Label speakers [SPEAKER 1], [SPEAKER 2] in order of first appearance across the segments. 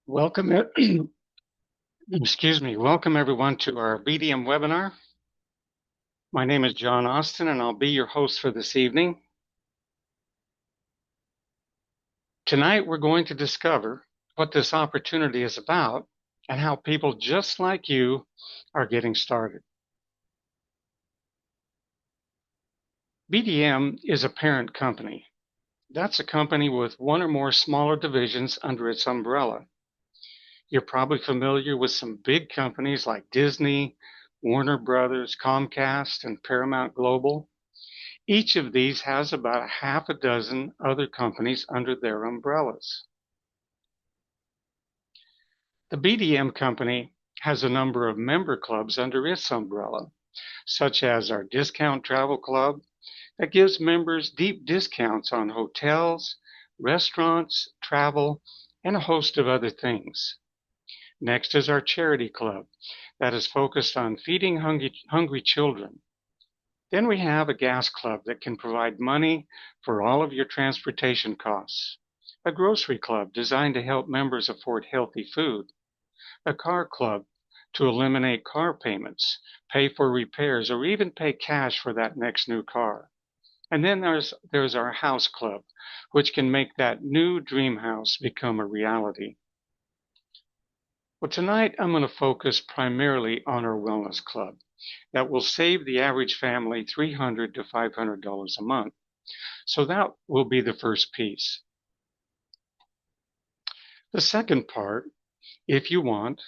[SPEAKER 1] Welcome, excuse me, welcome everyone to our BDM webinar. My name is John Austin and I'll be your host for this evening. Tonight we're going to discover what this opportunity is about and how people just like you are getting started. BDM is a parent company. That's a company with one or more smaller divisions under its umbrella. You're probably familiar with some big companies like Disney, Warner Brothers, Comcast, and Paramount Global. Each of these has about a half a dozen other companies under their umbrellas. The BDM company has a number of member clubs under its umbrella, such as our Discount Travel Club that gives members deep discounts on hotels, restaurants, travel, and a host of other things. Next is our Charity Club that is focused on feeding hungry children. Then we have a gas club that can provide money for all of your transportation costs, a grocery club designed to help members afford healthy food, a car club to eliminate car payments, pay for repairs, or even pay cash for that next new car. And then there's our house club, which can make that new dream house become a reality. Well, tonight I'm going to focus primarily on our wellness club that will save the average family $300 to $500 a month. So that will be the first piece. The second part, if you want,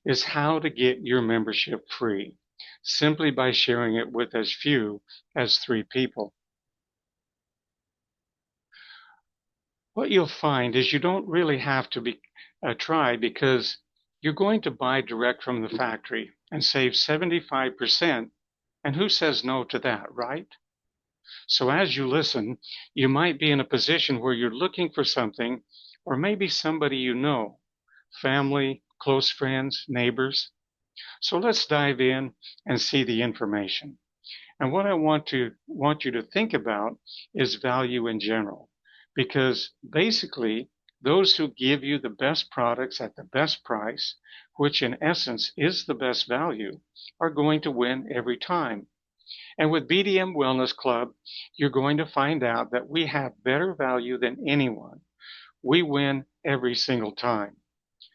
[SPEAKER 1] is how to get your membership free, simply by sharing it with as few as 3 people. What you'll find is you don't really have to try because you're going to buy direct from the factory and save 75%. And who says no to that, right? So as you listen, you might be in a position where you're looking for something, or maybe somebody you know, family, close friends, neighbors. So let's dive in and see the information. And what I want you to think about is value in general, because basically those who give you the best products at the best price, which in essence is the best value, are going to win every time. And with BDM Wellness Club, you're going to find out that we have better value than anyone. We win every single time.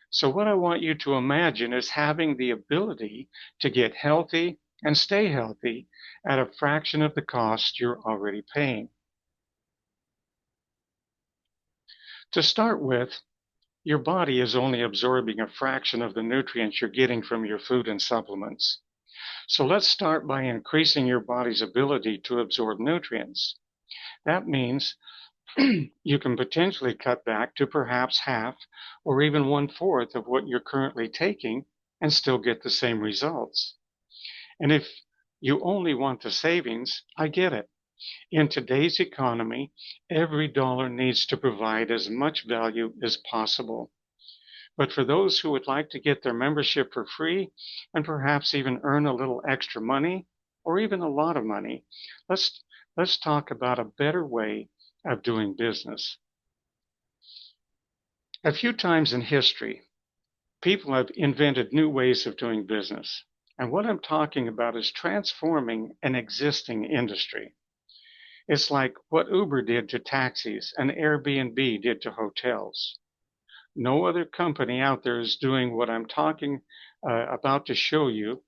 [SPEAKER 1] So what I want you to imagine is having the ability to get healthy and stay healthy at a fraction of the cost you're already paying. To start with, your body is only absorbing a fraction of the nutrients you're getting from your food and supplements. So let's start by increasing your body's ability to absorb nutrients. That means you can potentially cut back to perhaps half or even 1/4 of what you're currently taking and still get the same results. And if you only want the savings, I get it. In today's economy, every dollar needs to provide as much value as possible. But for those who would like to get their membership for free and perhaps even earn a little extra money or even a lot of money, let's talk about a better way of doing business. A few times in history, people have invented new ways of doing business. And what I'm talking about is transforming an existing industry. It's like what Uber did to taxis and Airbnb did to hotels. No other company out there is doing what I'm talking about to show you.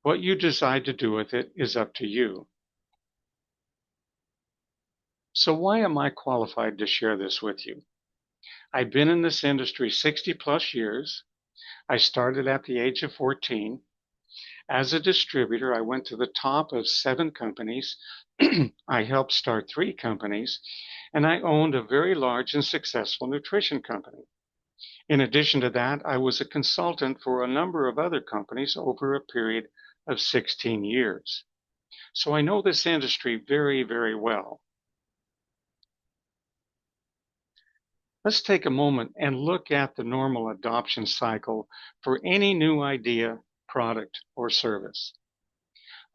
[SPEAKER 1] What you decide to do with it is up to you. So why am I qualified to share this with you? I've been in this industry 60 plus years. I started at the age of 14. As a distributor, I went to the top of 7 companies. I helped start 3 companies, and I owned a very large and successful nutrition company. In addition to that, I was a consultant for a number of other companies over a period of 16 years. So I know this industry very, very well. Let's take a moment and look at the normal adoption cycle for any new idea, product, or service.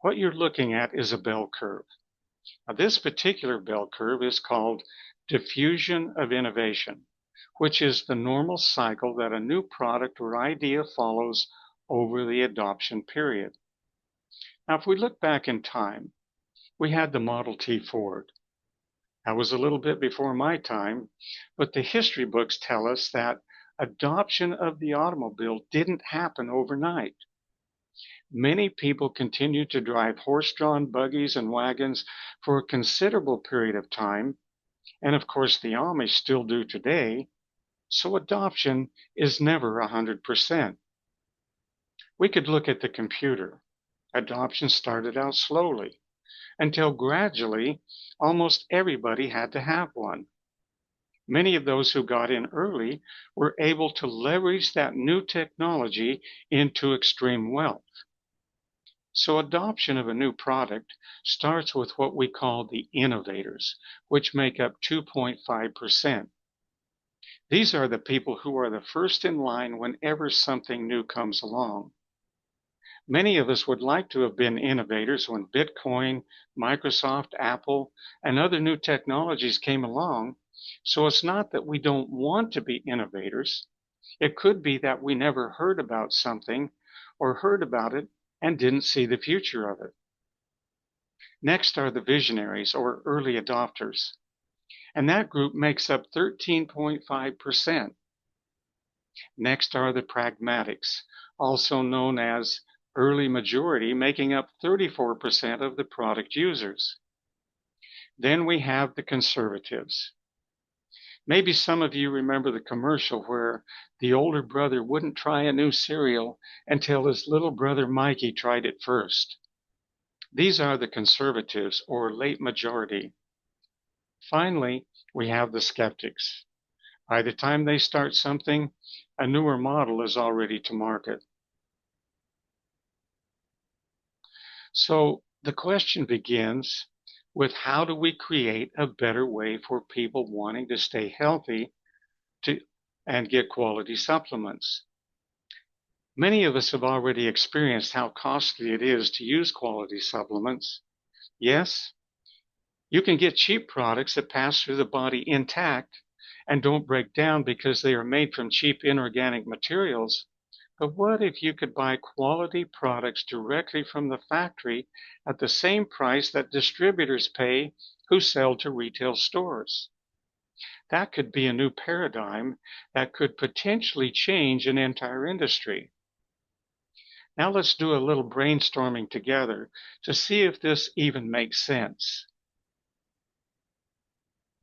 [SPEAKER 1] What you're looking at is a bell curve. Now, this particular bell curve is called diffusion of innovation. which is the normal cycle that a new product or idea follows over the adoption period. Now, if we look back in time, we had the Model T Ford. That was a little bit before my time, but the history books tell us that adoption of the automobile didn't happen overnight. Many people continued to drive horse-drawn buggies and wagons for a considerable period of time, and of course the Amish still do today, so adoption is never 100%. We could look at the computer. Adoption started out slowly, until gradually almost everybody had to have one. Many of those who got in early were able to leverage that new technology into extreme wealth. So adoption of a new product starts with what we call the innovators, which make up 2.5%. These are the people who are the first in line whenever something new comes along. Many of us would like to have been innovators when Bitcoin, Microsoft, Apple, and other new technologies came along. So it's not that we don't want to be innovators. It could be that we never heard about something or heard about it and didn't see the future of it. Next are the visionaries or early adopters, and that group makes up 13.5%. Next are the pragmatics, also known as early majority, making up 34% of the product users. Then we have the conservatives. Maybe some of you remember the commercial where the older brother wouldn't try a new cereal until his little brother Mikey tried it first. These are the conservatives or late majority. Finally, we have the skeptics. By the time they start something, a newer model is already to market. So the question begins with, how do we create a better way for people wanting to stay healthy and get quality supplements? Many of us have already experienced how costly it is to use quality supplements. Yes, you can get cheap products that pass through the body intact and don't break down because they are made from cheap inorganic materials. But what if you could buy quality products directly from the factory at the same price that distributors pay who sell to retail stores? That could be a new paradigm that could potentially change an entire industry. Now let's do a little brainstorming together to see if this even makes sense.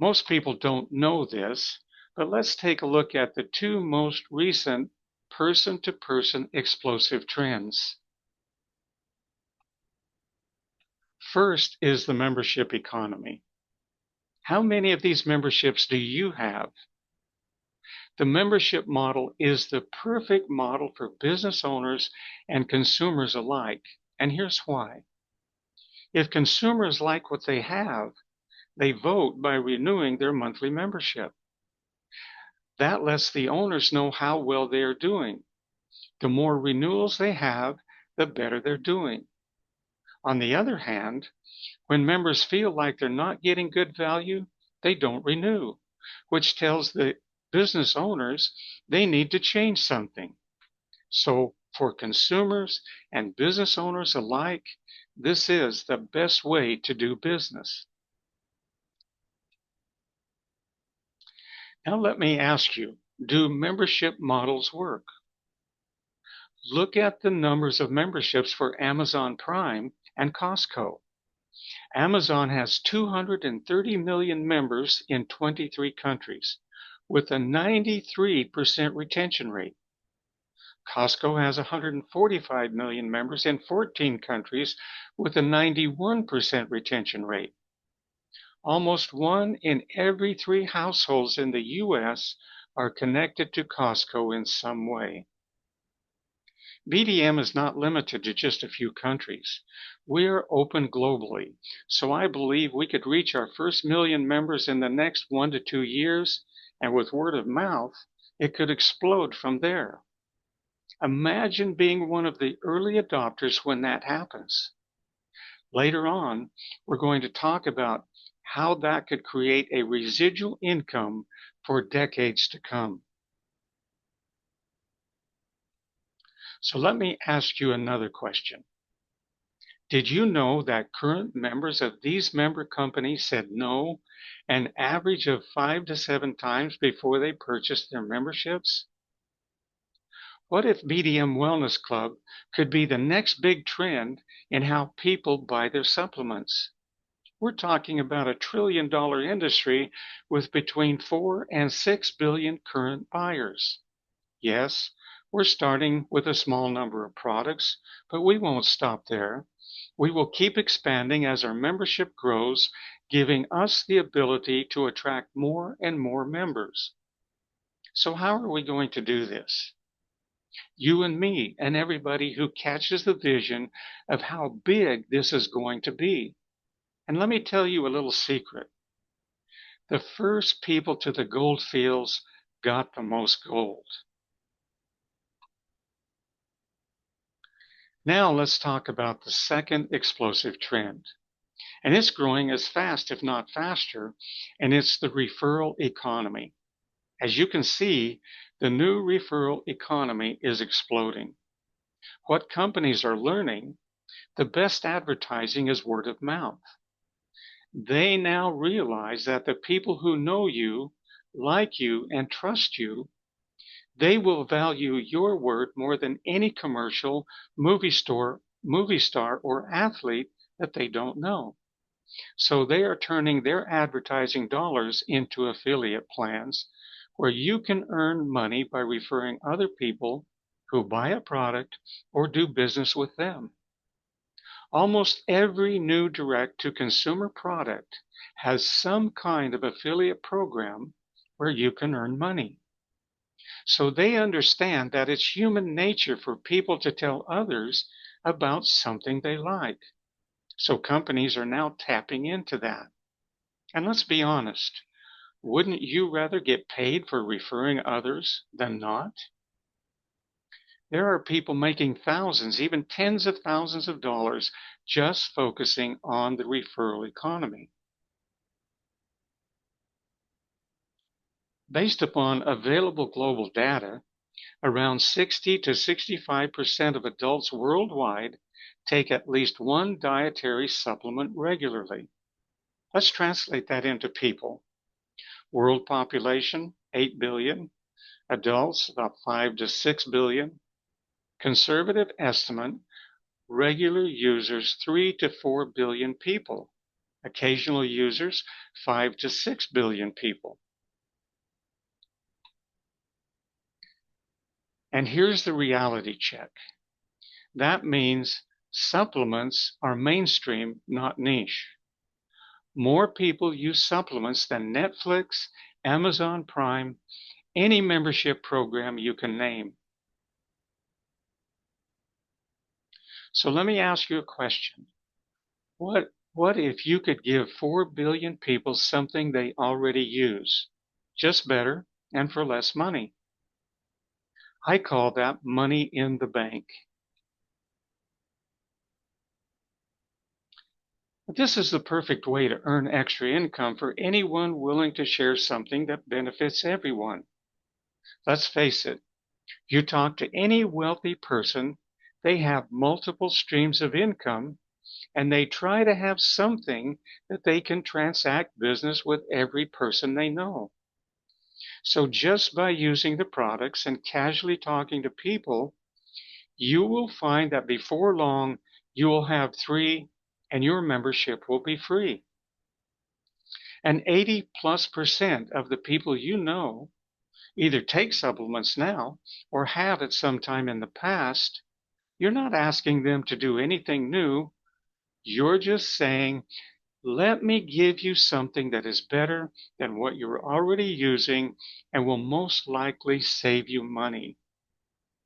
[SPEAKER 1] Most people don't know this, but let's take a look at the two most recent person-to-person explosive trends. First is the membership economy. How many of these memberships do you have? The membership model is the perfect model for business owners and consumers alike, and here's why. If consumers like what they have, they vote by renewing their monthly membership. That lets the owners know how well they are doing. The more renewals they have, the better they're doing. On the other hand, when members feel like they're not getting good value, they don't renew, which tells the business owners they need to change something. So for consumers and business owners alike, this is the best way to do business. Now let me ask you, do membership models work? Look at the numbers of memberships for Amazon Prime and Costco. Amazon has 230 million members in 23 countries, with a 93% retention rate. Costco has 145 million members in 14 countries, with a 91% retention rate. Almost 1 in every 3 households in the U.S. are connected to Costco in some way. BDM is not limited to just a few countries. We are open globally, so I believe we could reach our first million members in the next 1 to 2 years, and with word of mouth, it could explode from there. Imagine being one of the early adopters when that happens. Later on, we're going to talk about how that could create a residual income for decades to come. So let me ask you another question. Did you know that current members of these member companies said no an average of 5 to 7 times before they purchased their memberships? What if BDM Wellness Club could be the next big trend in how people buy their supplements? We're talking about a $1 trillion industry with between 4 and 6 billion current buyers. Yes, we're starting with a small number of products, but we won't stop there. We will keep expanding as our membership grows, giving us the ability to attract more and more members. So how are we going to do this? You and me and everybody who catches the vision of how big this is going to be. And let me tell you a little secret. The first people to the gold fields got the most gold. Now let's talk about the second explosive trend. And it's growing as fast, if not faster, and it's the referral economy. As you can see, the new referral economy is exploding. What companies are learning, the best advertising is word of mouth. They now realize that the people who know you, like you, and trust you, they will value your word more than any commercial, movie star, or athlete that they don't know. So they are turning their advertising dollars into affiliate plans where you can earn money by referring other people who buy a product or do business with them. Almost every new direct-to-consumer product has some kind of affiliate program where you can earn money. So they understand that it's human nature for people to tell others about something they like. So companies are now tapping into that. And let's be honest, wouldn't you rather get paid for referring others than not? There are people making thousands, even tens of thousands of dollars just focusing on the referral economy. Based upon available global data, around 60 to 65% of adults worldwide take at least one dietary supplement regularly. Let's translate that into people. World population, 8 billion. Adults, about 5 to 6 billion. Conservative estimate, regular users, 3 to 4 billion people. Occasional users, 5 to 6 billion people. And here's the reality check. That means supplements are mainstream, not niche. More people use supplements than Netflix, Amazon Prime, any membership program you can name. So let me ask you a question. What if you could give 4 billion people something they already use, just better and for less money? I call that money in the bank. This is the perfect way to earn extra income for anyone willing to share something that benefits everyone. Let's face it, you talk to any wealthy person, they have multiple streams of income, and they try to have something that they can transact business with every person they know. So just by using the products and casually talking to people, you will find that before long, you will have 3 and your membership will be free. And 80+% of the people you know either take supplements now or have at some time in the past. You're not asking them to do anything new. You're just saying, let me give you something that is better than what you're already using and will most likely save you money.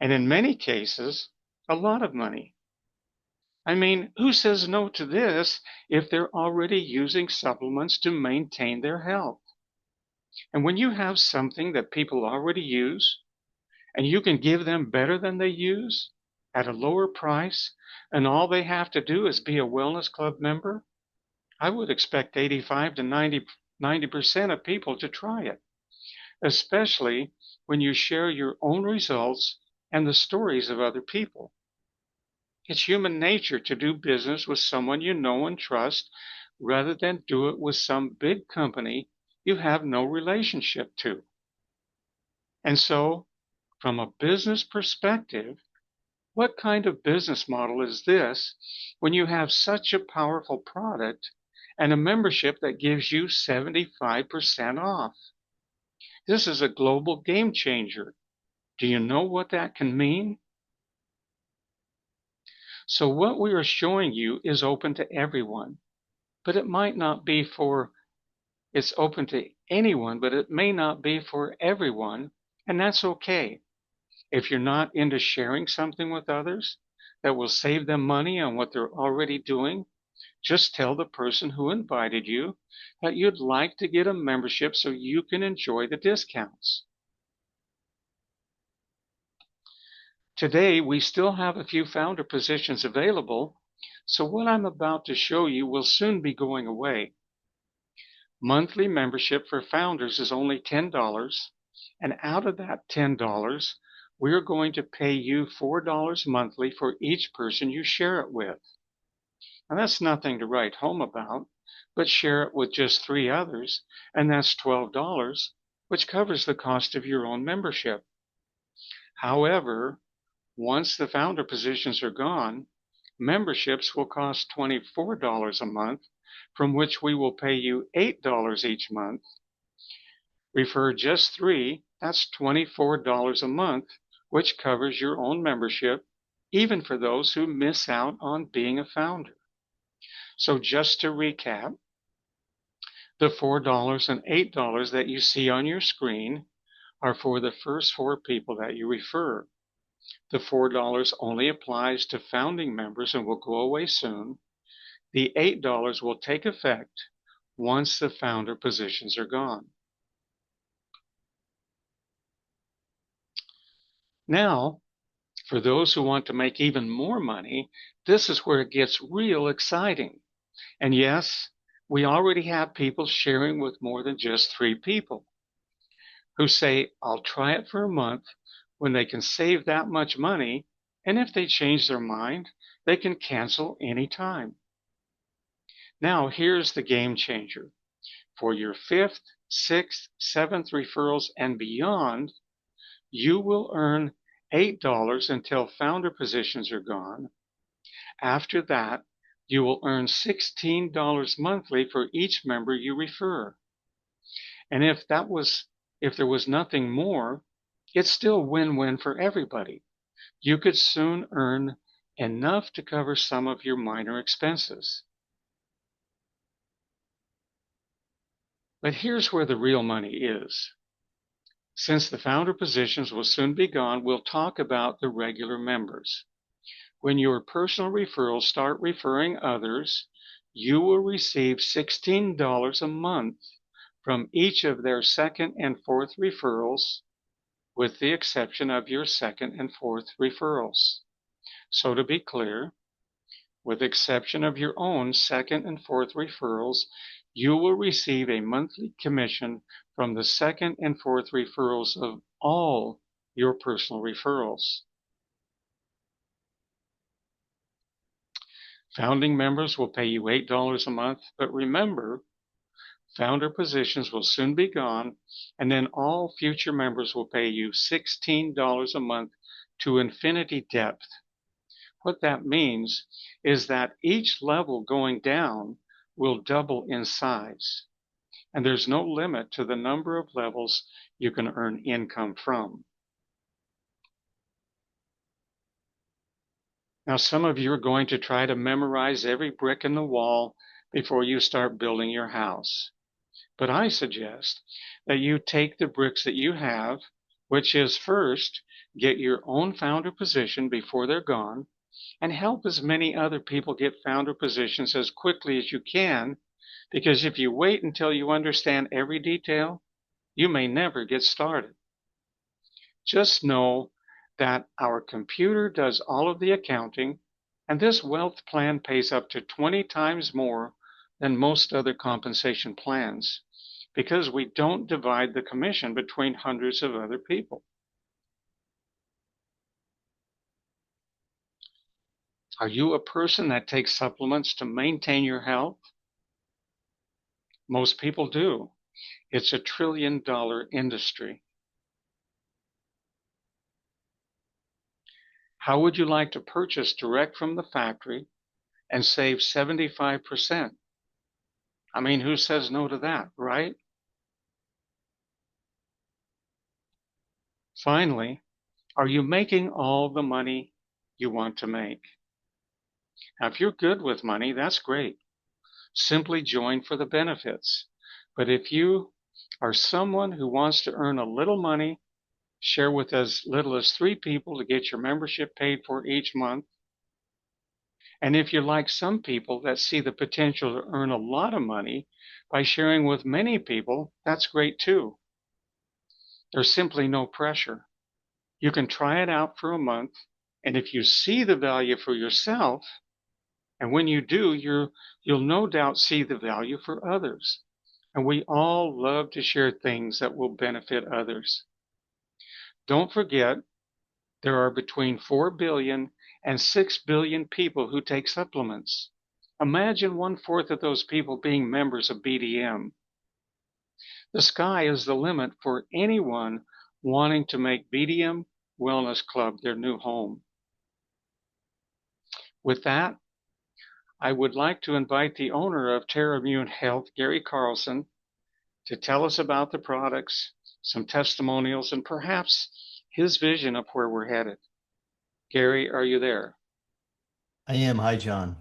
[SPEAKER 1] And in many cases, a lot of money. I mean, who says no to this if they're already using supplements to maintain their health? And when you have something that people already use and you can give them better than they use at a lower price, and all they have to do is be a wellness club member, I would expect 85 to 90% of people to try it, especially when you share your own results and the stories of other people. It's human nature to do business with someone you know and trust rather than do it with some big company you have no relationship to. And so, from a business perspective, what kind of business model is this when you have such a powerful product and a membership that gives you 75% off? This is a global game changer. Do you know what that can mean? So what we are showing you is open to everyone, but it might not be it's open to anyone, but it may not be for everyone, and that's okay. If you're not into sharing something with others that will save them money on what they're already doing, just tell the person who invited you that you'd like to get a membership so you can enjoy the discounts. Today, we still have a few founder positions available, so what I'm about to show you will soon be going away. Monthly membership for founders is only $10, and out of that $10, we're going to pay you $4 monthly for each person you share it with. And that's nothing to write home about, but share it with just 3 others, and that's $12, which covers the cost of your own membership. However, once the founder positions are gone, memberships will cost $24 a month, from which we will pay you $8 each month. Refer just 3, that's $24 a month, which covers your own membership, even for those who miss out on being a founder. So just to recap, the $4 and $8 that you see on your screen are for the first 4 people that you refer. The $4 only applies to founding members and will go away soon. The $8 will take effect once the founder positions are gone. Now, for those who want to make even more money, this is where it gets real exciting. And yes, we already have people sharing with more than just 3 people who say, I'll try it for a month when they can save that much money, and if they change their mind, they can cancel anytime. Now, here's the game changer. For your 5th, 6th, 7th referrals and beyond, you will earn $8 until founder positions are gone. After that, you will earn $16 monthly for each member you refer. And if there was nothing more, it's still win-win for everybody. You could soon earn enough to cover some of your minor expenses. But here's where the real money is. Since the founder positions will soon be gone, we'll talk about the regular members. When your personal referrals start referring others, you will receive $16 a month from each of their 2nd and 4th referrals, with the exception of your 2nd and 4th referrals. So to be clear, with the exception of your own 2nd and 4th referrals, you will receive a monthly commission from the 2nd and 4th referrals of all your personal referrals. Founding members will pay you $8 a month, but remember, founder positions will soon be gone, and then all future members will pay you $16 a month to infinity depth. What that means is that each level going down will double in size, and there's no limit to the number of levels you can earn income from. Now, some of you are going to try to memorize every brick in the wall before you start building your house. But I suggest that you take the bricks that you have, which is first, get your own founder position before they're gone, and help as many other people get founder positions as quickly as you can, because if you wait until you understand every detail, you may never get started. Just know that our computer does all of the accounting, and this wealth plan pays up to 20 times more than most other compensation plans because we don't divide the commission between hundreds of other people. Are you a person that takes supplements to maintain your health? Most people do. It's a $1 trillion industry. How would you like to purchase direct from the factory and save 75%? I mean, who says no to that, right? Finally, are you making all the money you want to make? Now, if you're good with money, that's great. Simply join for the benefits. But if you are someone who wants to earn a little money, share with as little as 3 people to get your membership paid for each month. And if you're like some people that see the potential to earn a lot of money by sharing with many people, that's great too. There's simply no pressure. You can try it out for a month, and if you see the value for yourself, and when you do, you'll no doubt see the value for others. And we all love to share things that will benefit others. Don't forget, there are between 4 billion and 6 billion people who take supplements. Imagine 1/4 of those people being members of BDM. The sky is the limit for anyone wanting to make BDM Wellness Club their new home. With that, I would like to invite the owner of TerraImmune Health, Gary Carlson, to tell us about the products, some testimonials, and perhaps his vision of where we're headed. Gary, are you there?
[SPEAKER 2] I am. Hi, John.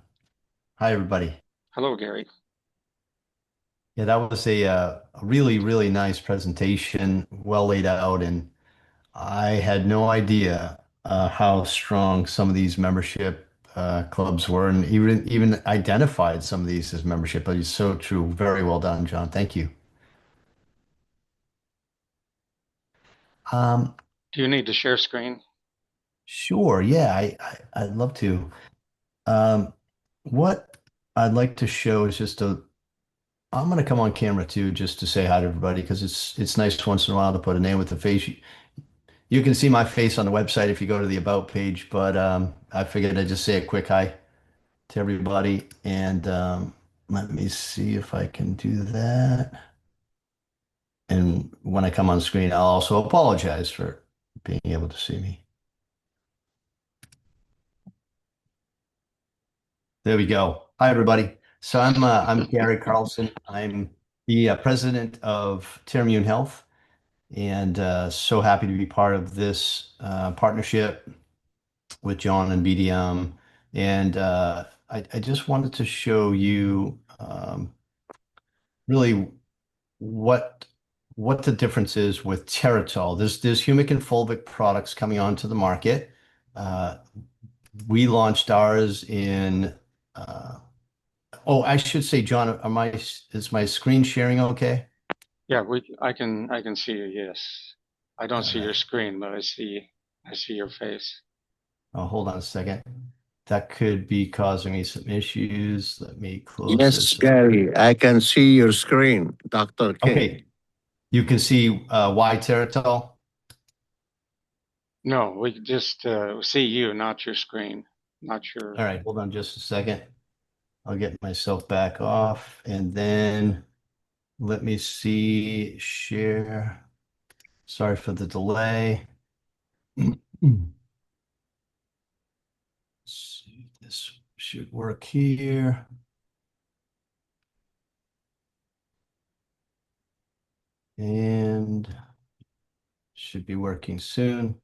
[SPEAKER 2] Hi, everybody.
[SPEAKER 1] Hello, Gary.
[SPEAKER 2] Yeah, that was a really, really nice presentation, well laid out, and I had no idea how strong some of these membership clubs were, and even identified some of these as membership. But it's so true. Very well done, John. Thank you. Um,
[SPEAKER 1] Do you need to share screen?
[SPEAKER 2] sure. Yeah, I'd love to. Um, what I'd like to show is just a I'm gonna come on camera too, just to say hi to everybody because it's nice once in a while to put a name with a face. You can see my face on the website if you go to the About page, but I figured I'd just say a quick hi to everybody. And let me see if I can do that. And when I come on screen, I'll also apologize for being able to see me. There we go. Hi, everybody. So I'm Gary Carlson. I'm the president of TerraImmune Health, and so happy to be part of this partnership with John and BDM. And I just wanted to show you really what what the difference is with Teratol. There's humic and fulvic products coming onto the market. Uh, we launched ours in oh, I should say, John, is my screen sharing okay?
[SPEAKER 1] Yeah, I can see you, yes. I don't
[SPEAKER 2] All
[SPEAKER 1] see your
[SPEAKER 2] right.
[SPEAKER 1] screen, but I see your face.
[SPEAKER 2] Oh, hold on a second. That could be causing me some issues. Let me close
[SPEAKER 3] Yes,
[SPEAKER 2] this.
[SPEAKER 3] Gary, I can see your screen, Dr. King.
[SPEAKER 2] Okay, you can see why Teratol.
[SPEAKER 1] No, we just see you, not your screen, not your.
[SPEAKER 2] All right, hold on just a second. I'll get myself back off and then let me see, share. Sorry for the delay. See, this should work here. And should be working soon.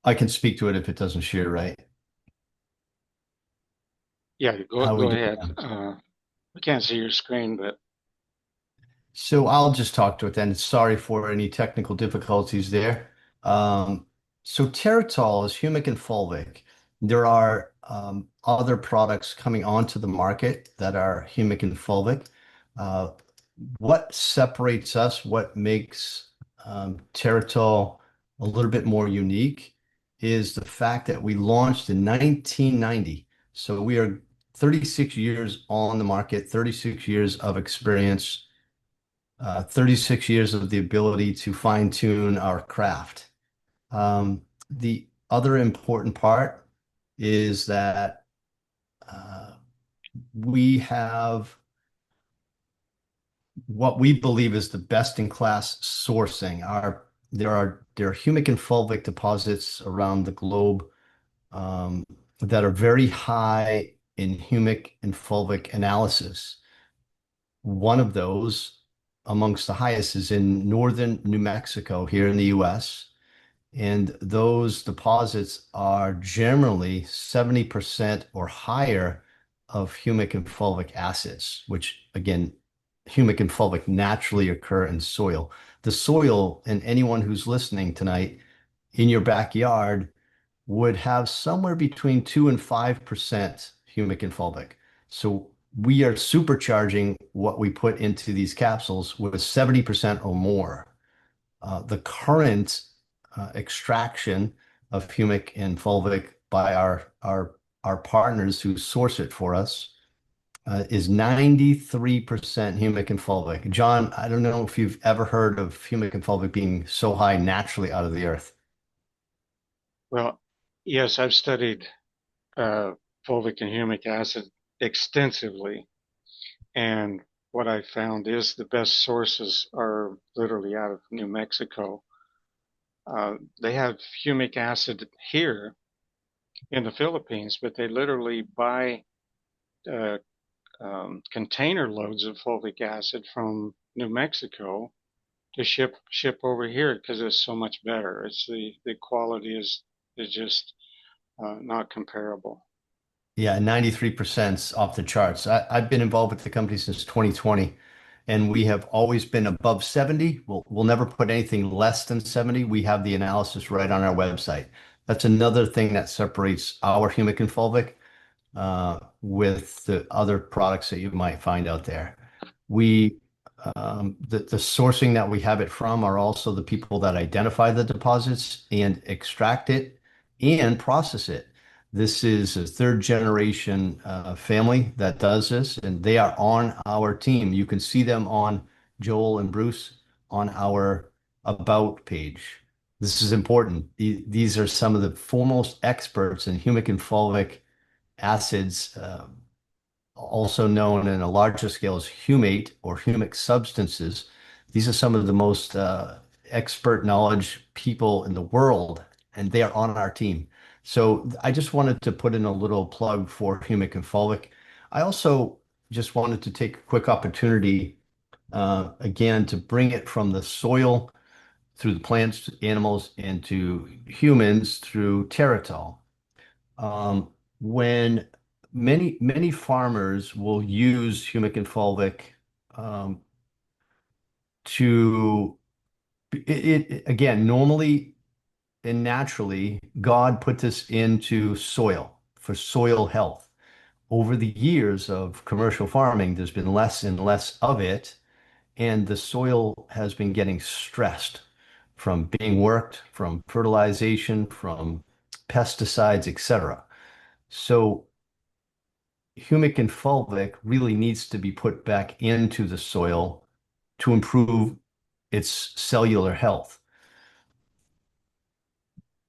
[SPEAKER 2] I can speak to it if it doesn't share right.
[SPEAKER 1] Yeah, go
[SPEAKER 2] How are we
[SPEAKER 1] go
[SPEAKER 2] doing
[SPEAKER 1] ahead.
[SPEAKER 2] now?
[SPEAKER 1] We can't see your screen, but
[SPEAKER 2] So I'll just talk to it then. Sorry for any technical difficulties there. Um, so Teratol is humic and fulvic. There are other products coming onto the market that are humic and fulvic. Uh, what separates us, what makes Teratol a little bit more unique is the fact that we launched in 1990. So we are 36 years on the market, 36 years of experience, 36 years of the ability to fine tune our craft. The other important part is that we have what we believe is the best in class sourcing. There are humic and fulvic deposits around the globe that are very high in humic and fulvic analysis. One of those, amongst the highest, is in northern New Mexico here in the US. And those deposits are generally 70% or higher of humic and fulvic acids, which again, humic and fulvic naturally occur in soil. The soil, and anyone who's listening tonight in your backyard would have somewhere between 2 and 5% humic and fulvic. So we are supercharging what we put into these capsules with 70% or more. The current extraction of humic and fulvic by our partners who source it for us is 93% humic and fulvic. John, I don't know if you've ever heard of humic and fulvic being so high naturally out of the earth.
[SPEAKER 1] Well, yes, I've studied fulvic and humic acid extensively, and what I found is the best sources are literally out of New Mexico. They have humic acid here in the Philippines, but they literally buy uh, container loads of fulvic acid from New Mexico to ship over here because it's so much better. It's the quality is just not comparable.
[SPEAKER 2] Yeah, 93% off the charts. I've been involved with the company since 2020, and we have always been above 70. We'll never put anything less than 70. We have the analysis right on our website. That's another thing that separates our humic and fulvic with the other products that you might find out there. We the sourcing that we have it from are also the people that identify the deposits and extract it and process it. This is a third generation family that does this, and they are on our team. You can see them on Joel and Bruce on our About page. This is important. These are some of the foremost experts in humic and fulvic acids, also known in a larger scale as humate or humic substances. These are some of the most expert knowledge people in the world, and they are on our team. So I just wanted to put in a little plug for humic and fulvic. I also just wanted to take a quick opportunity again to bring it from the soil through the plants, animals, and to humans through Terratol. When many farmers will use humic and fulvic um, to again, normally and naturally, God put this into soil for soil health. Over the years of commercial farming, there's been less and less of it, and the soil has been getting stressed from being worked, from fertilization, from pesticides, etc. So humic and fulvic really needs to be put back into the soil to improve its cellular health.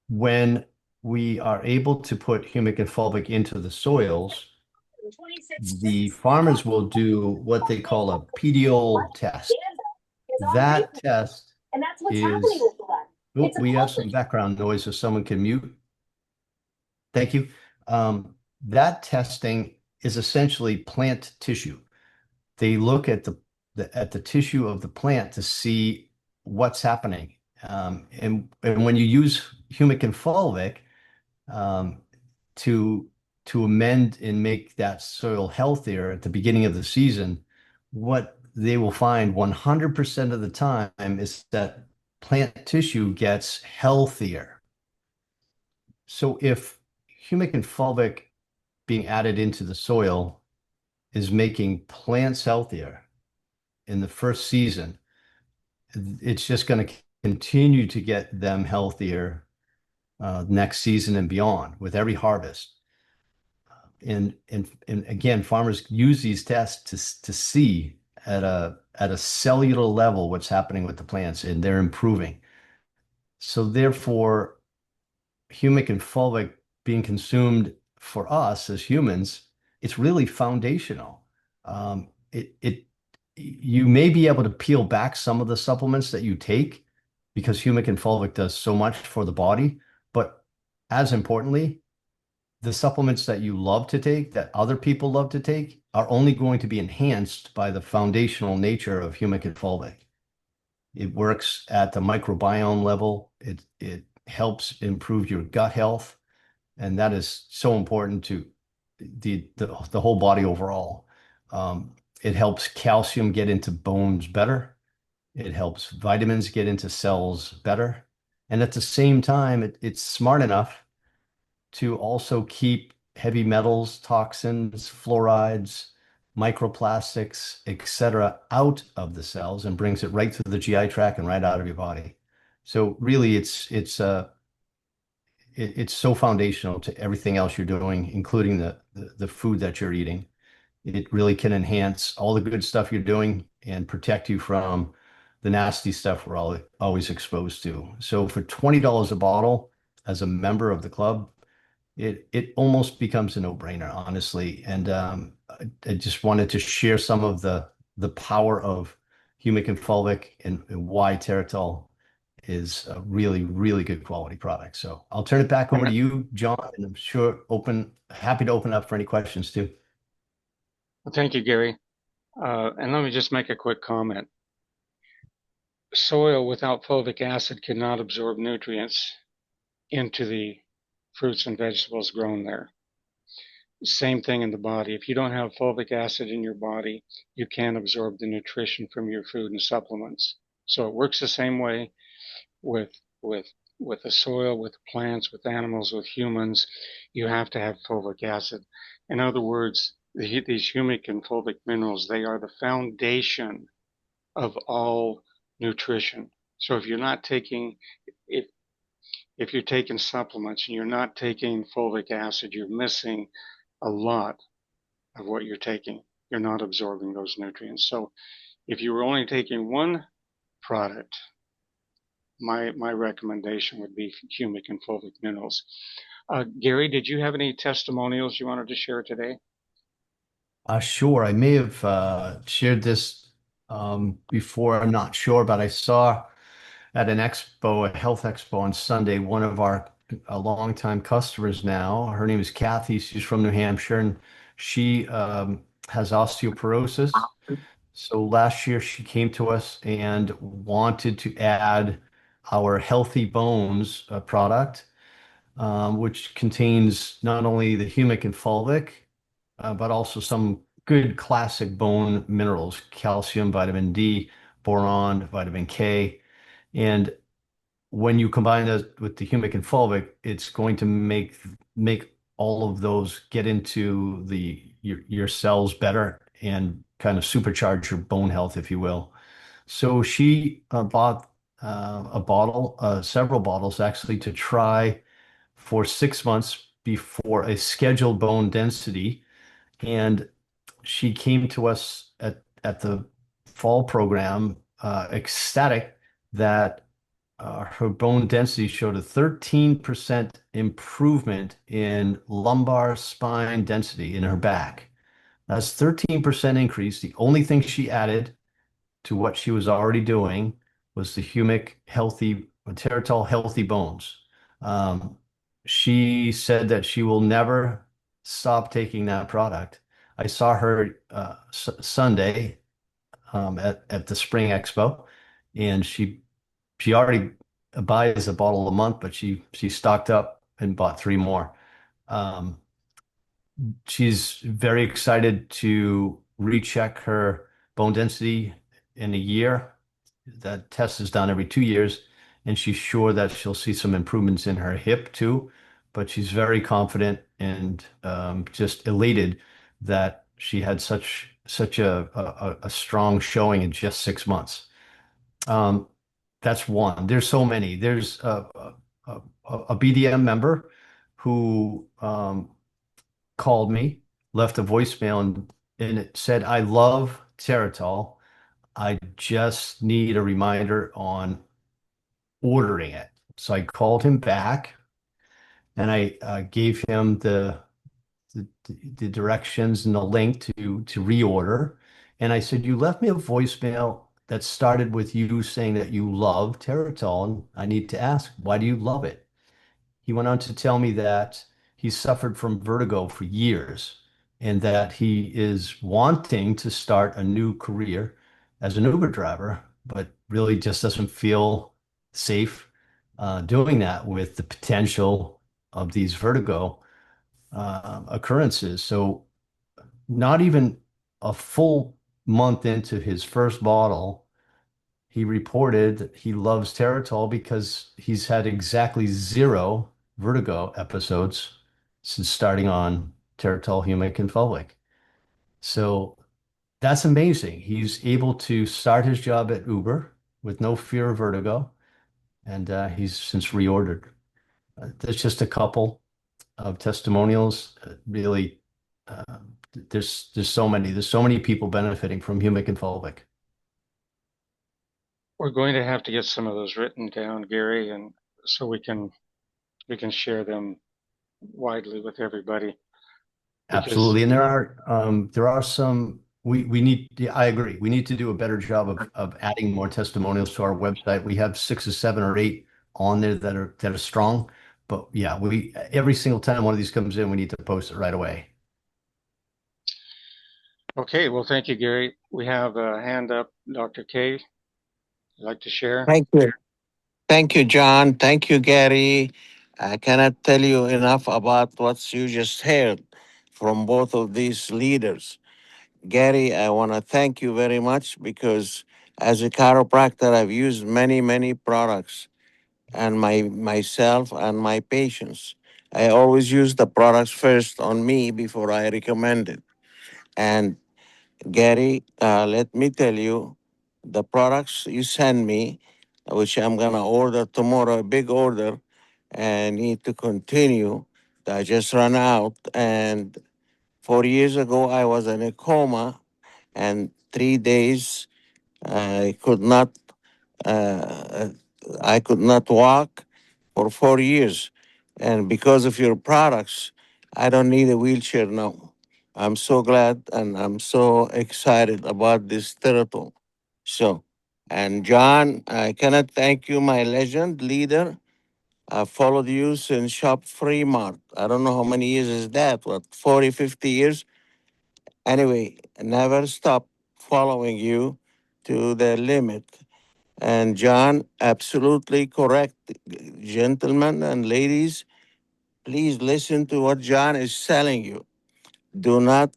[SPEAKER 2] When we are able to put humic and fulvic into the soils, the farmers will do what they call a PDO test. That test is, oh, we have some background noise if someone can mute. Thank you. That testing is essentially plant tissue. They look at the tissue of the plant to see what's happening. And when you use humic and fulvic to amend and make that soil healthier at the beginning of the season, what they will find 100% of the time is that plant tissue gets healthier. So if humic and fulvic being added into the soil is making plants healthier in the first season, it's just going to continue to get them healthier next season and beyond with every harvest. And again, farmers use these tests to see at a cellular level what's happening with the plants, and they're improving. So therefore, humic and fulvic being consumed for us as humans, it's really foundational. It you may be able to peel back some of the supplements that you take because humic and fulvic does so much for the body, but as importantly, the supplements that you love to take, that other people love to take, are only going to be enhanced by the foundational nature of humic and fulvic. It works at the microbiome level. It helps improve your gut health, and that is so important to the whole body overall. It helps calcium get into bones better. It helps vitamins get into cells better. And at the same time, it's smart enough to also keep heavy metals, toxins, fluorides, microplastics, etc., out of the cells and brings it right through the GI tract and right out of your body. So really, it's so foundational to everything else you're doing, including the food that you're eating. It really can enhance all the good stuff you're doing and protect you from the nasty stuff we're always exposed to. So for $20 a bottle as a member of the club, it almost becomes a no-brainer, honestly. And I just wanted to share some of the power of humic and fulvic and why Teratol is a really, really good quality product. So I'll turn it back over to you, John, and I'm sure happy to open up for any questions too.
[SPEAKER 1] Well, thank you, Gary. And let me just make a quick comment. Soil without fulvic acid cannot absorb nutrients into the fruits and vegetables grown there. Same thing in the body. If you don't have fulvic acid in your body, you can't absorb the nutrition from your food and supplements. So it works the same way with with the soil, with plants, with animals, with humans. You have to have fulvic acid. In other words, these humic and fulvic minerals, they are the foundation of all nutrition. So if you're not taking if if you're taking supplements and you're not taking fulvic acid, you're missing a lot of what you're taking. You're not absorbing those nutrients. So if you were only taking one product, my recommendation would be humic and fulvic minerals. Gary, did you have any testimonials you wanted to share today?
[SPEAKER 2] Sure. I may have shared this before. I'm not sure, but I saw at an expo, a health expo on Sunday, one of our a longtime customers now. Her name is Kathy. She's from New Hampshire, and she has osteoporosis. So last year she came to us and wanted to add our Healthy Bones product, which contains not only the humic and fulvic, but also some good classic bone minerals, calcium, vitamin D, boron, vitamin K. And when you combine that with the humic and fulvic, it's going to make all of those get into your cells better and kind of supercharge your bone health, if you will. So she bought a bottle, several bottles actually, to try for 6 months before a scheduled bone density. And she came to us at the fall program, ecstatic that her bone density showed a 13% improvement in lumbar spine density in her back. That's 13% increase. The only thing she added to what she was already doing was the humic healthy, Teratol healthy bones. She said that she will never stop taking that product. I saw her Sunday at the Spring Expo, and she already buys a bottle a month, but she stocked up and bought three more. Um, she's very excited to recheck her bone density in a year. That test is done every 2 years, and she's sure that she'll see some improvements in her hip too. But she's very confident and just elated that she had such a strong showing in just 6 months. That's one. There's so many. There's a BDM member who called me, left a voicemail, and it said, "I love Teratol. I just need a reminder on ordering it." So I called him back and I gave him the directions and the link to reorder. And I said, "You left me a voicemail that started with you saying that you love Teratol, and I need to ask, why do you love it?" He went on to tell me that he suffered from vertigo for years and that he is wanting to start a new career as an Uber driver, but really just doesn't feel safe doing that with the potential of these vertigo occurrences. So, not even a full month into his first bottle, he reported he loves Teratol because he's had exactly zero vertigo episodes since starting on Teratol humic and fulvic. So that's amazing. He's able to start his job at Uber with no fear of vertigo, and he's since reordered. There's just a couple of testimonials. Really, uh, there's so many people benefiting from humic and fulvic.
[SPEAKER 1] We're going to have to get some of those written down, Gary, and so we can share them widely with everybody because
[SPEAKER 2] Absolutely. And there are some we need yeah, I agree. We need to do a better job of adding more testimonials to our website. We have 6 or 7 or 8 on there that are strong. But yeah, we every single time one of these comes in, we need to post it right away.
[SPEAKER 1] okay, well, thank you, Gary. We have a hand up, Dr. K. You'd like to share?
[SPEAKER 3] Thank you. Thank you, John. Thank you, Gary. I cannot tell you enough about what you just heard from both of these leaders. Gary, I want to thank you very much because as a chiropractor, I've used many, many products and myself and my patients. I always use the products first on me before I recommend it. And Gary, let me tell you, the products you send me, which I'm gonna order tomorrow, a big order, and need to continue. I just ran out, and 4 years ago I was in a coma, and 3 days I could not, uh, I could not walk for 4 years, and because of your products, I don't need a wheelchair now. I'm so glad and I'm so excited about this turtle. So, and John, I cannot thank you, my legend leader. I followed you since Shop Fremont. I don't know how many years is that, what, 40, 50 years? Anyway, never stop following you to the limit. And John, absolutely correct. Gentlemen and ladies, please listen to what John is telling you. Do not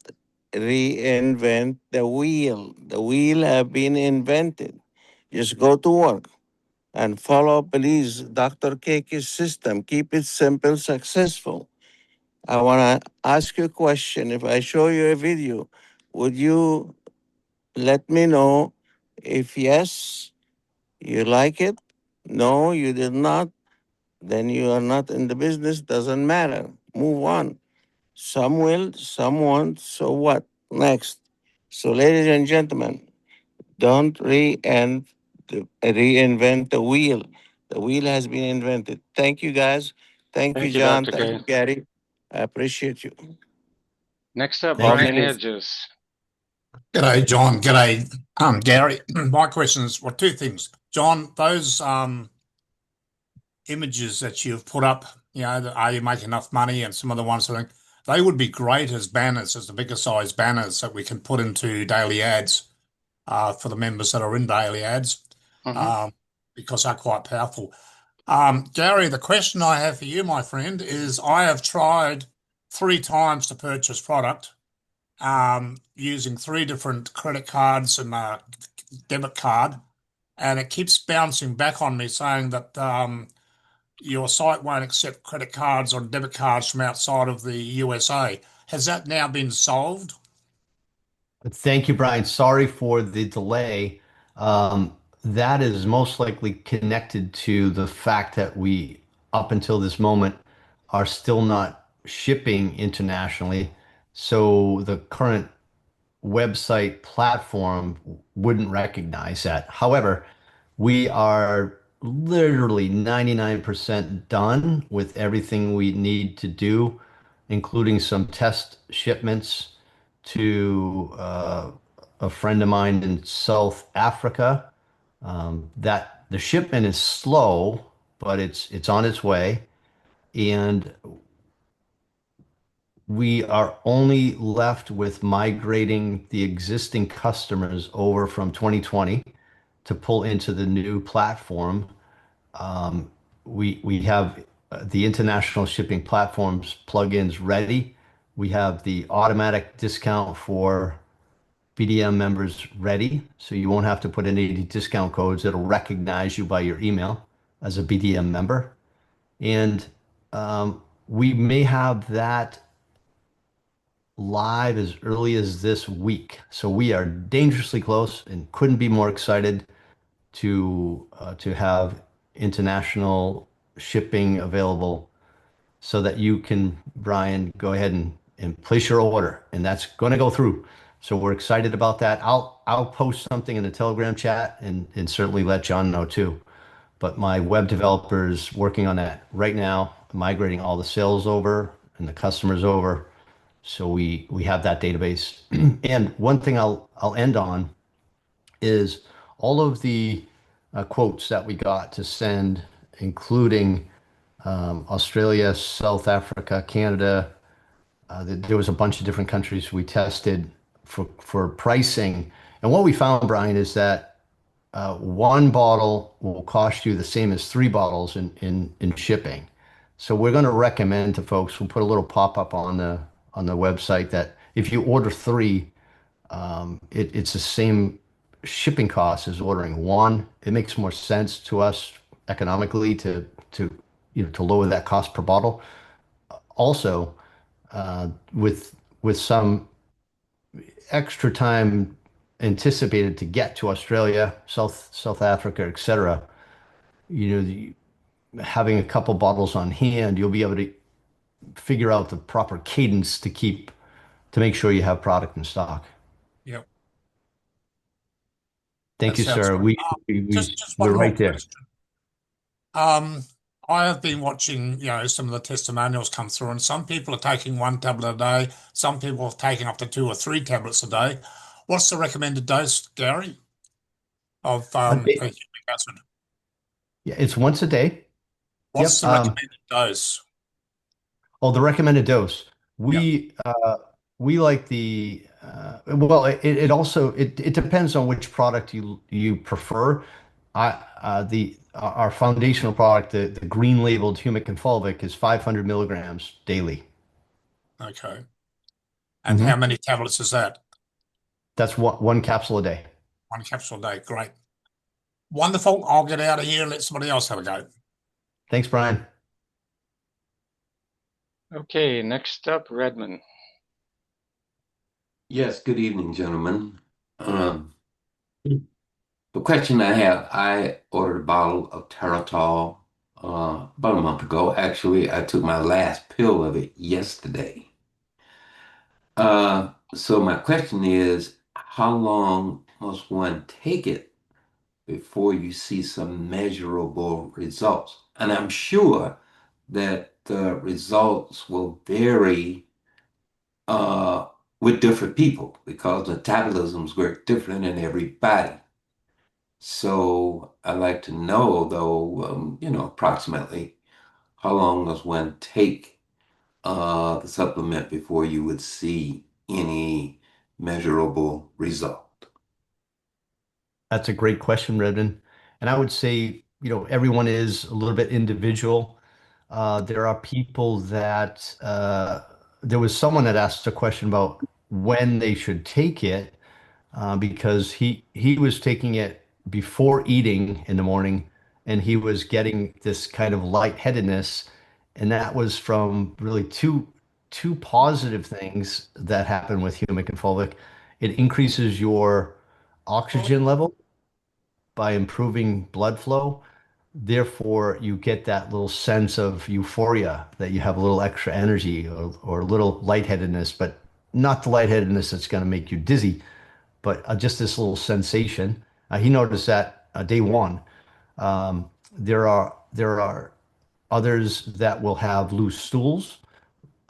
[SPEAKER 3] reinvent the wheel. The wheel have been invented. Just go to work and follow, please, Dr. Cake's system. Keep it simple, successful. I want to ask you a question. If I show you a video, would you let me know if yes, you like it? No, you did not. Then you are not in the business. Doesn't matter. Move on. Some will, some won't. So what? Next. So, ladies and gentlemen, don't reinvent the wheel. The wheel has been invented. Thank you, guys. Thank you,
[SPEAKER 1] Thank you,
[SPEAKER 3] John.
[SPEAKER 1] Dr.
[SPEAKER 3] Thank you,
[SPEAKER 1] K.
[SPEAKER 3] Gary. I appreciate you.
[SPEAKER 1] Next up,
[SPEAKER 2] Thank
[SPEAKER 3] All
[SPEAKER 2] you.
[SPEAKER 1] Brian
[SPEAKER 3] many.
[SPEAKER 1] Hedges.
[SPEAKER 4] G'day, John. G'day, Gary. My questions well, two things. John, those images that you've put up, are you making enough money? And some of the ones I think they would be great as banners, as the bigger size banners that we can put into daily ads for the members that are in daily ads,
[SPEAKER 1] Mhm.
[SPEAKER 4] because they're quite powerful. Gary, the question I have for you, my friend, is I have tried 3 times to purchase product using 3 different credit cards and debit card, and it keeps bouncing back on me saying that your site won't accept credit cards or debit cards from outside of the USA. Has that now been solved?
[SPEAKER 2] Thank you, Brian. Sorry for the delay. That is most likely connected to the fact that we up until this moment are still not shipping internationally. So the current website platform wouldn't recognize that. However, we are literally 99% done with everything we need to do, including some test shipments to a friend of mine in South Africa. That the shipment is slow, but it's on its way, and we are only left with migrating the existing customers over from 2020 to pull into the new platform. We have the international shipping platforms plugins ready. We have the automatic discount for BDM members ready, so you won't have to put in any discount codes. It'll recognize you by your email as a BDM member. And we may have that live as early as this week. So we are dangerously close and couldn't be more excited to have international shipping available so that you can, Brian, go ahead and place your order, and that's going to go through. So we're excited about that. I'll post something in the Telegram chat and certainly let John know too. But my web developer is working on that right now, migrating all the sales over and the customers over. So we have that database. And one thing I'll end on is all of the quotes that we got to send, including Australia, South Africa, Canada. There was a bunch of different countries we tested for pricing. And what we found, Brian, is that one bottle will cost you the same as three bottles in shipping. So we're going to recommend to folks, we'll put a little pop-up on the website that if you order three, it's the same shipping cost as ordering one. It makes more sense to us economically to lower that cost per bottle. Also, with some extra time anticipated to get to Australia, South Africa, etc., having a couple bottles on hand, you'll be able to figure out the proper cadence to make sure you have product in stock.
[SPEAKER 4] Yep, that
[SPEAKER 2] Thank you,
[SPEAKER 4] sounds
[SPEAKER 2] sir.
[SPEAKER 4] good. Just
[SPEAKER 2] We're
[SPEAKER 4] one more
[SPEAKER 2] right there.
[SPEAKER 4] question. I have been watching, some of the testimonials come through, and some people are taking one tablet a day. Some people are taking up to 2 or 3 tablets a day. What's the recommended dose, Gary, of humic acid?
[SPEAKER 2] Yeah, it's once a day.
[SPEAKER 4] What's
[SPEAKER 2] Yep.
[SPEAKER 4] the recommended dose?
[SPEAKER 2] Oh, the recommended dose.
[SPEAKER 4] Yeah.
[SPEAKER 2] We like well, it also it depends on which product you prefer. Our foundational product, the green labeled humic and fulvic, is 500 milligrams daily.
[SPEAKER 4] Okay. And how many tablets is that?
[SPEAKER 2] That's one capsule a day.
[SPEAKER 4] 1 capsule a day. Great. Wonderful. I'll get out of here and let somebody else have a go.
[SPEAKER 2] Thanks, Brian.
[SPEAKER 1] Okay, next up, Redmond.
[SPEAKER 5] Yes, good evening, gentlemen. The question I have, I ordered a bottle of Teratol about a month ago. Actually, I took my last pill of it yesterday. So my question is, how long must one take it before you see some measurable results? And I'm sure that the results will vary with different people because metabolisms work different in everybody. So I'd like to know, though, approximately how long does one take the supplement before you would see any measurable result?
[SPEAKER 2] That's a great question, Redmond. And I would say, everyone is a little bit individual. There are people that there was someone that asked a question about when they should take it because he was taking it before eating in the morning, and he was getting this kind of lightheadedness, and that was from really two positive things that happen with humic and fulvic. It increases your oxygen level by improving blood flow, Therefore, you get that little sense of euphoria that you have a little extra energy or a little lightheadedness, but not the lightheadedness that's going to make you dizzy, but just this little sensation. He noticed that day one. There are others that will have loose stools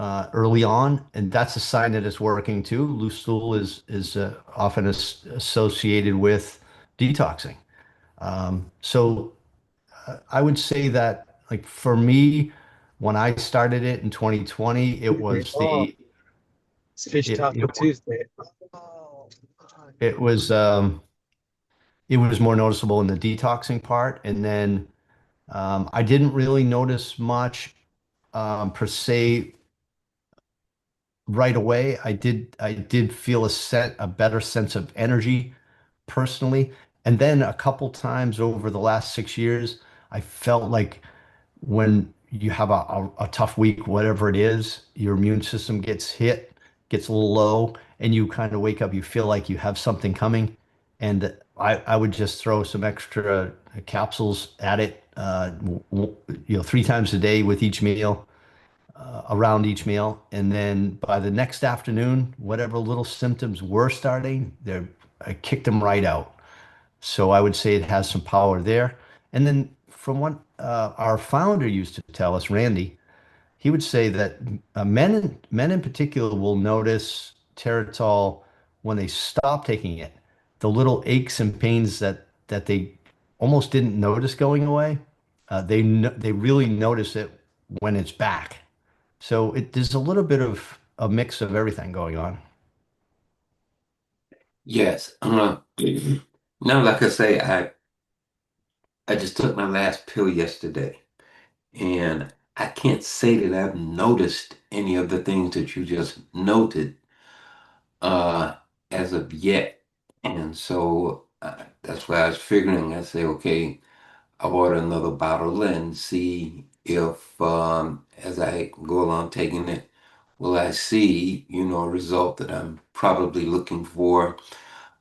[SPEAKER 2] early on, and that's a sign that it's working too. Loose stool is often associated with detoxing. So I would say that, like for me, when I started it in 2020, it was
[SPEAKER 6] Oh,
[SPEAKER 2] the
[SPEAKER 6] it's Fish
[SPEAKER 2] it
[SPEAKER 6] Taco
[SPEAKER 2] it,
[SPEAKER 6] Tuesday. Oh,
[SPEAKER 2] it was it was more noticeable in the detoxing part, and then I didn't really notice much per se right away. I did feel a better sense of energy personally, and then a couple times over the last 6 years, I felt like when you have a tough week, whatever it is, your immune system gets a little low, and you kind of wake up, you feel like you have something coming. And I would just throw some extra capsules at it, 3 times a day with each meal, around each meal. And then by the next afternoon, whatever little symptoms were starting, I kicked them right out. So I would say it has some power there. And then from what our founder used to tell us, Randy, he would say that men in particular will notice Teratol when they stop taking it. The little aches and pains that they almost didn't notice going away, they really notice it when it's back. So there's a little bit of a mix of everything going on.
[SPEAKER 5] Yes. Now, like I say, I just took my last pill yesterday, and I can't say that I've noticed any of the things that you just noted uh, as of yet. And so that's why I was figuring. I say, okay, I'll order another bottle and see if, as I go along taking it, will I see, a result that I'm probably looking for.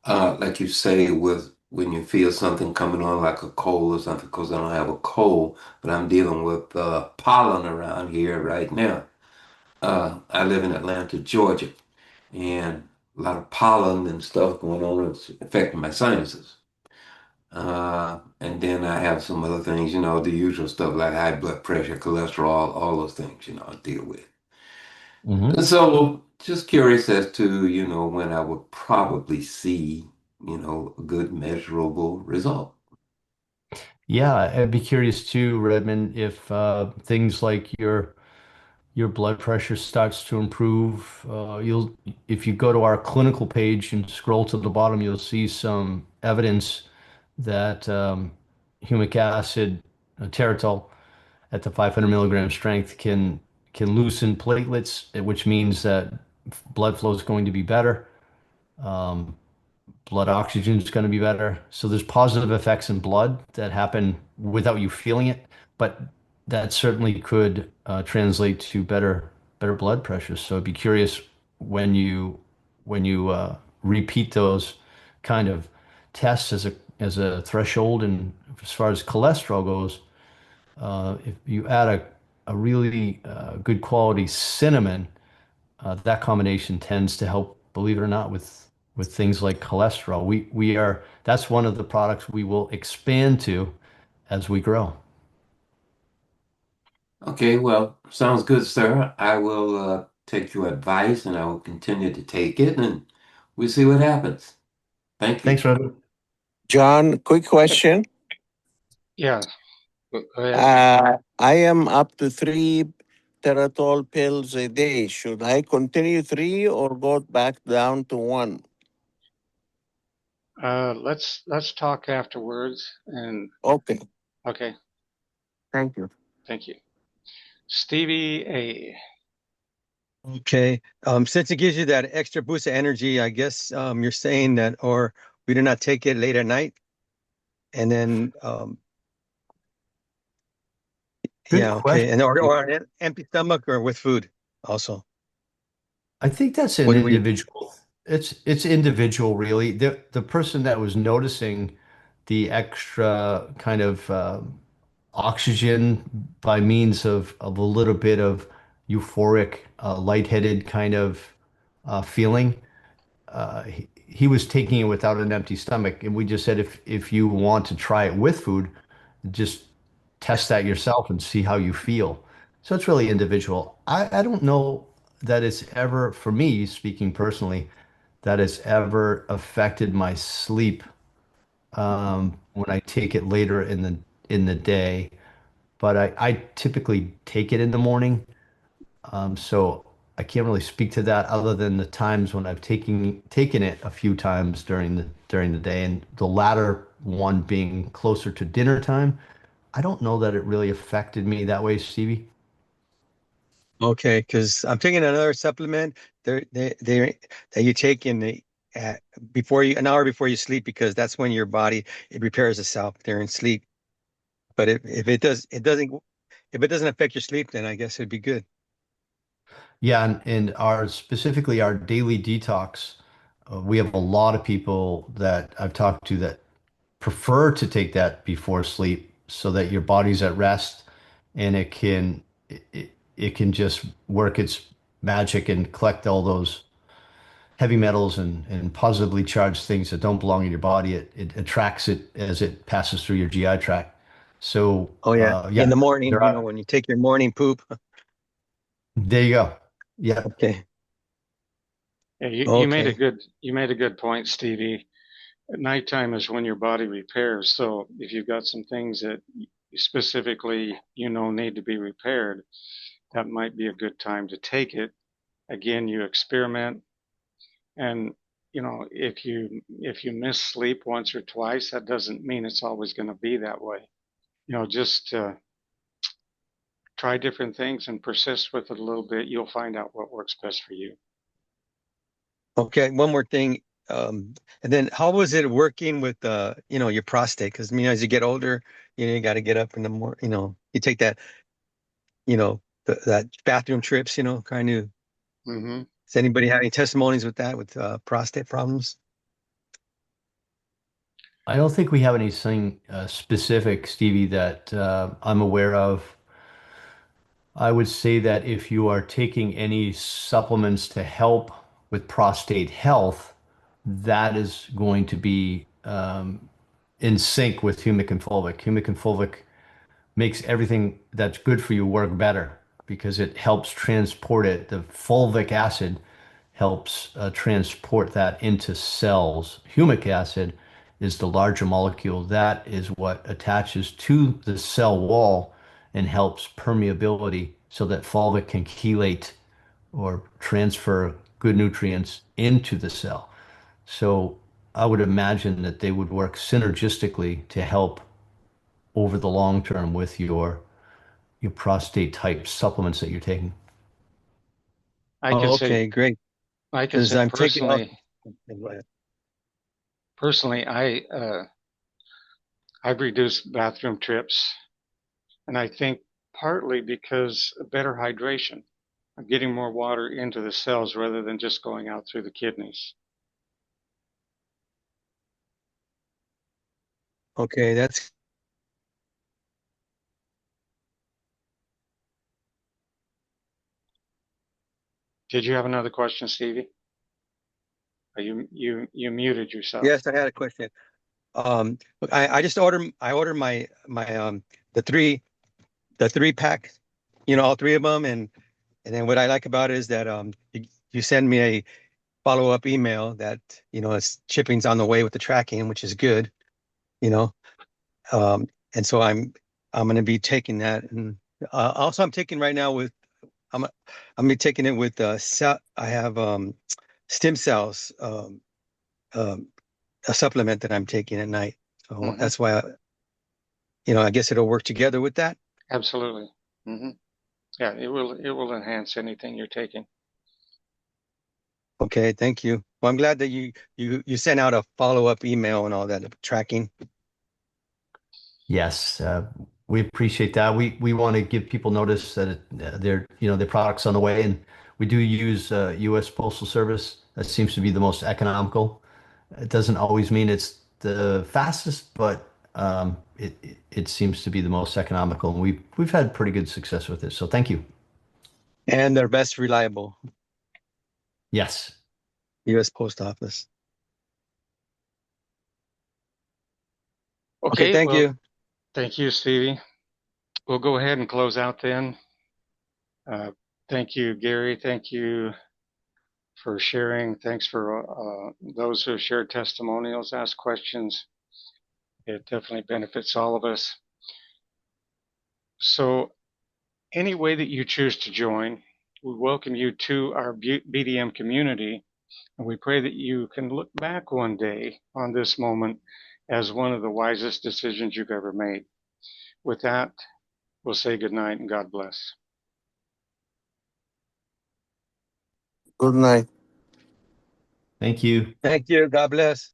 [SPEAKER 5] Like you say, with when you feel something coming on like a cold or something, because I don't have a cold, but I'm dealing with pollen around here right now. I live in Atlanta, Georgia, and a lot of pollen and stuff going on. It's affecting my sinuses. And then I have some other things, the usual stuff like high blood pressure, cholesterol, all those things, I deal with. And
[SPEAKER 2] Mhm.
[SPEAKER 5] so just curious as to, when I would probably see, a good measurable result.
[SPEAKER 2] Yeah, I'd be curious too, Redmond, if things like your blood pressure starts to improve. If you go to our clinical page and scroll to the bottom, you'll see some evidence that humic acid, Teratol, at the 500 milligram strength can loosen platelets, which means that blood flow is going to be better. Um, Blood oxygen is going to be better. So there's positive effects in blood that happen without you feeling it, but that certainly could translate to better blood pressure. So I'd be curious when you repeat those kind of tests as a threshold, and as far as cholesterol goes, if you add a really good quality cinnamon, that combination tends to help, believe it or not, with things like cholesterol. That's one of the products we will expand to as we grow.
[SPEAKER 5] Okay, well, sounds good, sir. I will take your advice and I will continue to take it and we'll see what happens. Thank you.
[SPEAKER 2] Thanks, Robert.
[SPEAKER 3] John, quick question.
[SPEAKER 1] Yeah, go ahead.
[SPEAKER 3] I am up to 3 Teratol pills a day. Should I continue 3 or go back down to 1?
[SPEAKER 1] Let's talk afterwards. And
[SPEAKER 3] Okay,
[SPEAKER 1] okay,
[SPEAKER 3] thank you.
[SPEAKER 1] thank you, Stevie A.
[SPEAKER 6] okay. Since it gives you that extra boost of energy, I guess you're saying that, or we do not take it late at night, and then
[SPEAKER 2] Good
[SPEAKER 6] yeah, okay,
[SPEAKER 2] question.
[SPEAKER 6] or an empty stomach or with food also.
[SPEAKER 2] I think that's an
[SPEAKER 6] What do we?
[SPEAKER 2] individual. It's individual, really. The person that was noticing the extra kind of oxygen by means of a little bit of euphoric, lightheaded kind of feeling. He was taking it without an empty stomach, and we just said if you want to try it with food, just test that yourself and see how you feel. So it's really individual. I don't know that it's ever, for me, speaking personally, that it's ever affected my sleep when I take it later in the day. But I typically take it in the morning, so I can't really speak to that other than the times when I've taken it a few times during the day, and the latter one being closer to dinner time. I don't know that it really affected me that way, Stevie.
[SPEAKER 6] Okay, because I'm taking another supplement. They that you take in the at before you an hour before you sleep because that's when your body it repairs itself during sleep. But if if it doesn't affect your sleep, then I guess it'd be good.
[SPEAKER 2] Yeah, and our specifically our daily detox, we have a lot of people that I've talked to that prefer to take that before sleep so that your body's at rest and it can just work its magic and collect all those heavy metals and positively charged things that don't belong in your body. It attracts it as it passes through your GI tract. So
[SPEAKER 6] Oh yeah,
[SPEAKER 2] yeah,
[SPEAKER 6] in the morning,
[SPEAKER 2] there are,
[SPEAKER 6] when you take your morning poop.
[SPEAKER 2] there you go. Yeah.
[SPEAKER 6] Okay,
[SPEAKER 1] Yeah,
[SPEAKER 6] okay,
[SPEAKER 1] you made a good point, Stevie. At nighttime is when your body repairs. So if you've got some things that specifically need to be repaired, that might be a good time to take it. Again, you experiment, and if you miss sleep once or twice, that doesn't mean it's always going to be that way. Just try different things and persist with it a little bit. You'll find out what works best for you.
[SPEAKER 6] okay. One more thing. And then how was it working with your prostate? Because as you get older, you got to get up in the morning. You take that, that bathroom trips. Kind of.
[SPEAKER 1] Hmm.
[SPEAKER 6] Does anybody have any testimonies with that with prostate problems?
[SPEAKER 2] I don't think we have anything specific, Stevie, that I'm aware of. I would say that if you are taking any supplements to help with prostate health, that is going to be in sync with humic and fulvic. Humic and fulvic makes everything that's good for you work better because it helps transport it. The fulvic acid helps transport that into cells. Humic acid is the larger molecule. That is what attaches to the cell wall and helps permeability so that fulvic can chelate or transfer good nutrients into the cell. So I would imagine that they would work synergistically to help over the long term with your prostate type supplements that you're taking.
[SPEAKER 1] I can
[SPEAKER 6] Oh,
[SPEAKER 1] say,
[SPEAKER 6] okay, great.
[SPEAKER 1] I can
[SPEAKER 6] Because
[SPEAKER 1] say
[SPEAKER 6] I'm taking off.
[SPEAKER 1] personally, I've reduced bathroom trips, and I think partly because of better hydration. I'm getting more water into the cells rather than just going out through the kidneys.
[SPEAKER 6] Okay, that's
[SPEAKER 1] Did you have another question, Stevie? Or you muted yourself.
[SPEAKER 6] yes. I had a question. Look, I ordered my the three pack, all three of them, and then what I like about it is that you send me a follow-up email that it's shipping's on the way with the tracking, which is good, you know. And so I'm going to be taking that, and also I'm taking right now with I'm gonna be taking it with cell. I have stem cells, um, a supplement that I'm taking at night. So
[SPEAKER 1] Hmm.
[SPEAKER 6] that's why I guess it'll work together with that.
[SPEAKER 1] Absolutely. Hmm. Yeah, it will enhance anything you're taking.
[SPEAKER 6] Okay, thank you. Well, I'm glad that you sent out a follow-up email and all that tracking.
[SPEAKER 2] Yes, we appreciate that. We want to give people notice that their products on the way, and we do use U.S. Postal Service. That seems to be the most economical. It doesn't always mean it's the fastest, but it seems to be the most economical, and we've had pretty good success with it. So thank you.
[SPEAKER 6] And they're best reliable.
[SPEAKER 2] Yes.
[SPEAKER 6] U.S. Post Office.
[SPEAKER 1] Okay,
[SPEAKER 6] Thank
[SPEAKER 1] well,
[SPEAKER 6] you.
[SPEAKER 1] thank you, Stevie. We'll go ahead and close out then. Thank you, Gary. Thank you for sharing. Thanks for those who shared testimonials, asked questions. It definitely benefits all of us. So any way that you choose to join, we welcome you to our BDM community, and we pray that you can look back one day on this moment as one of the wisest decisions you've ever made. With that, we'll say good night and God bless.
[SPEAKER 3] Good night.
[SPEAKER 2] Thank you.
[SPEAKER 6] Thank you. God bless.